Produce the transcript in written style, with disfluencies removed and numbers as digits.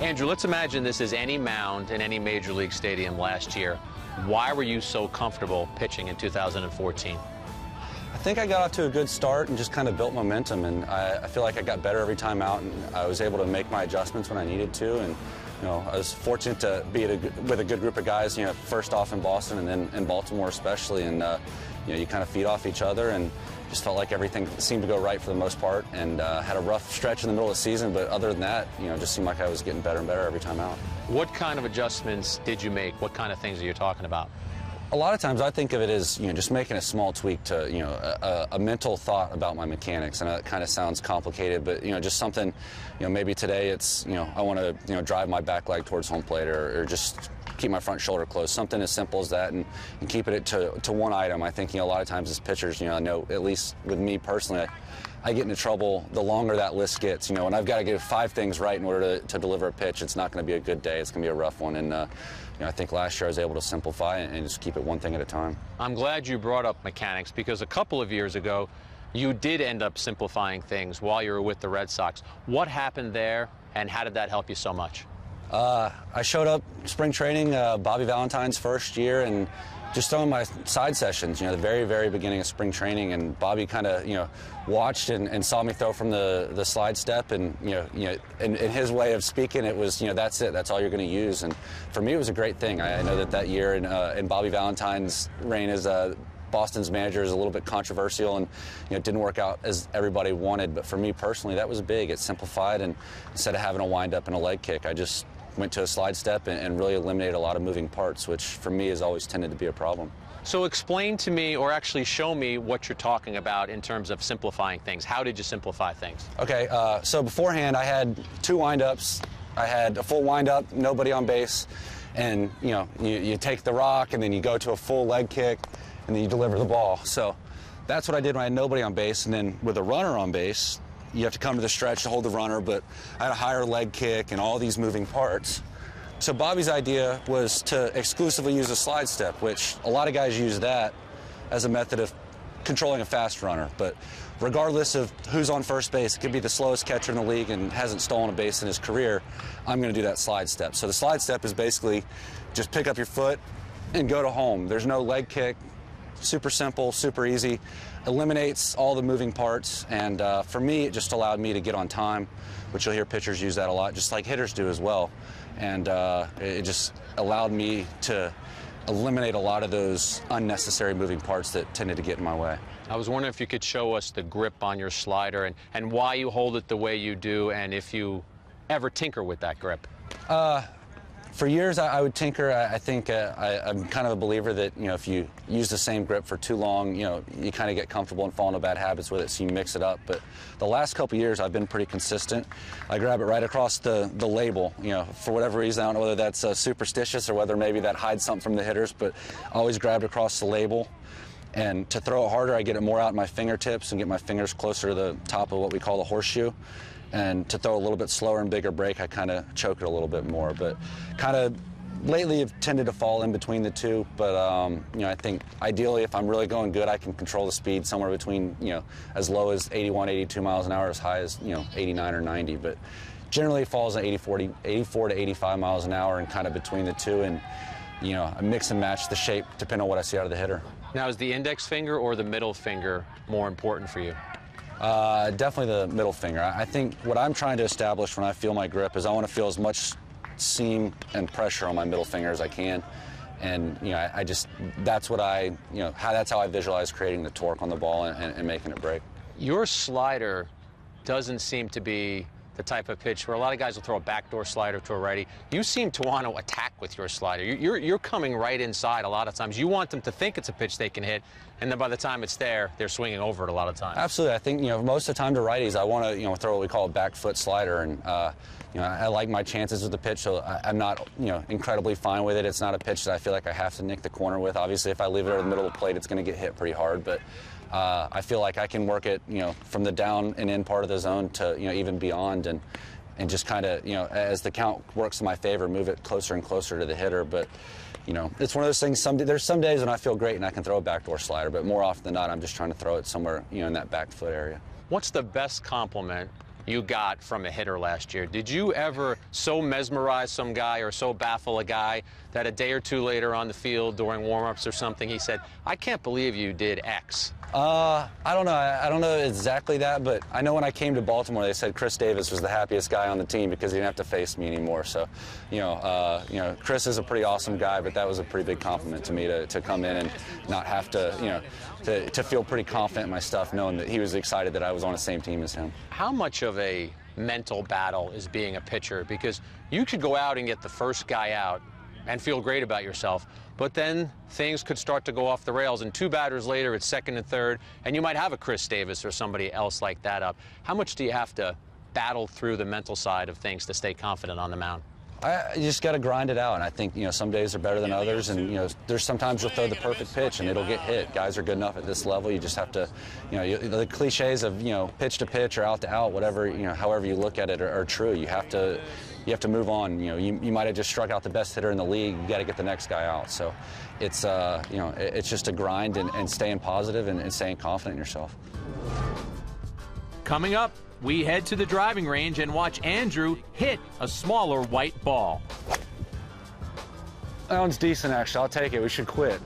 Andrew, let's imagine this is any mound in any major league stadium last year. Why were you so comfortable pitching in 2014? I think I got off to a good start and just kind of built momentum, and I feel like I got better every time out, and I was able to make my adjustments when I needed to. And I was fortunate to be with a good group of guys, first off in Boston and then in Baltimore especially, and you kind of feed off each other, and just felt like everything seemed to go right for the most part, and had a rough stretch in the middle of the season, but other than that, just seemed like I was getting better and better every time out. What kind of adjustments did you make? What kind of things are you talking about? A lot of times I think of it as just making a small tweak to a mental thought about my mechanics. I know that kind of sounds complicated, but just something, maybe today it's I want to drive my back leg towards home plate, or just keep my front shoulder closed. Something as simple as that, and keeping it to one item. I think a lot of times as pitchers, I know at least with me personally, I get into trouble the longer that list gets. When I've got to get 5 things right in order to deliver a pitch, it's not going to be a good day. It's going to be a rough one. And I think last year I was able to simplify and just keep it one thing at a time. I'm glad you brought up mechanics, because a couple of years ago, you did end up simplifying things while you were with the Red Sox. What happened there, and how did that help you so much? I showed up spring training, Bobby Valentine's first year, and just throwing my side sessions, the very, very beginning of spring training, and Bobby kind of, watched and saw me throw from the slide step, and, in his way of speaking, it was, that's it, that's all you're going to use. And for me, it was a great thing. I know that year in Bobby Valentine's reign as Boston's manager is a little bit controversial, and it didn't work out as everybody wanted, but for me personally, that was big. It simplified, and instead of having a wind-up and a leg kick, I just went to a slide step and really eliminated a lot of moving parts, which for me has always tended to be a problem. So explain to me, or actually show me, what you're talking about in terms of simplifying things. How did you simplify things? Okay, so beforehand I had 2 wind-ups. I had a full wind-up, nobody on base, and you take the rock and then you go to a full leg kick and then you deliver the ball. So that's what I did when I had nobody on base, and then with a runner on base, you have to come to the stretch to hold the runner, but I had a higher leg kick and all these moving parts. So Bobby's idea was to exclusively use a slide step, which a lot of guys use that as a method of controlling a fast runner. But regardless of who's on first base, it could be the slowest catcher in the league and hasn't stolen a base in his career, I'm going to do that slide step. So the slide step is basically just pick up your foot and go to home. There's no leg kick. Super simple, super easy, eliminates all the moving parts, and for me, it just allowed me to get on time, which you'll hear pitchers use that a lot, just like hitters do as well. And it just allowed me to eliminate a lot of those unnecessary moving parts that tended to get in my way. I was wondering if you could show us the grip on your slider and why you hold it the way you do, and if you ever tinker with that grip. For years, I would tinker. I think I'm kind of a believer that, if you use the same grip for too long, you kind of get comfortable and fall into bad habits with it, so you mix it up. But the last couple years, I've been pretty consistent. I grab it right across the label, for whatever reason. I don't know whether that's superstitious or whether maybe that hides something from the hitters, but I always grabbed across the label. And to throw it harder, I get it more out in my fingertips and get my fingers closer to the top of what we call the horseshoe. And to throw a little bit slower and bigger break, I kind of choke it a little bit more. But kind of lately have tended to fall in between the two. But, I think ideally if I'm really going good, I can control the speed somewhere between, as low as 81, 82 miles an hour, as high as, 89 or 90. But generally it falls at 84 to 85 miles an hour, and kind of between the two. And, I mix and match the shape depending on what I see out of the hitter. Now, is the index finger or the middle finger more important for you? Definitely the middle finger. I think what I'm trying to establish when I feel my grip is I want to feel as much seam and pressure on my middle finger as I can. And, I just, that's what that's how I visualize creating the torque on the ball and making it break. Your slider doesn't seem to be the type of pitch where a lot of guys will throw a backdoor slider to a righty. You seem to want to attack with your slider. You're coming right inside a lot of times. You want them to think it's a pitch they can hit, and then by the time it's there, they're swinging over it a lot of times. Absolutely. I think, most of the time to righties, I want to, throw what we call a back foot slider, and, I like my chances with the pitch, so I'm not, incredibly fine with it. It's not a pitch that I feel like I have to nick the corner with. Obviously, if I leave it over the middle of the plate, it's going to get hit pretty hard, but I feel like I can work it, from the down and in part of the zone to, even beyond, and just kind of, as the count works in my favor, move it closer and closer to the hitter. But, it's one of those things, there's some days when I feel great and I can throw a backdoor slider, but more often than not, I'm just trying to throw it somewhere, in that back foot area. What's the best compliment you got from a hitter last year. Did you ever so mesmerize some guy or so baffle a guy that a day or two later on the field during warm-ups or something, he said, I can't believe you did X? I don't know. I don't know exactly that, but I know when I came to Baltimore, they said Chris Davis was the happiest guy on the team because he didn't have to face me anymore. So, Chris is a pretty awesome guy, but that was a pretty big compliment to me to come in and not have to, to feel pretty confident in my stuff, knowing that he was excited that I was on the same team as him. How much of a mental battle is being a pitcher? Because you could go out and get the first guy out and feel great about yourself, but then things could start to go off the rails, and 2 batters later, it's second and third, and you might have a Chris Davis or somebody else like that up. How much do you have to battle through the mental side of things to stay confident on the mound? You just got to grind it out, and I think some days are better than others, and there's sometimes you'll throw the perfect pitch and it'll get hit. Guys are good enough at this level. You just have to, the cliches of pitch to pitch or out to out, whatever, however you look at it are true. You have to move on. You might have just struck out the best hitter in the league. You got to get the next guy out. So it's it's just a grind and staying positive and staying confident in yourself. Coming up, we head to the driving range and watch Andrew hit a smaller white ball. That one's decent, actually. I'll take it. We should quit.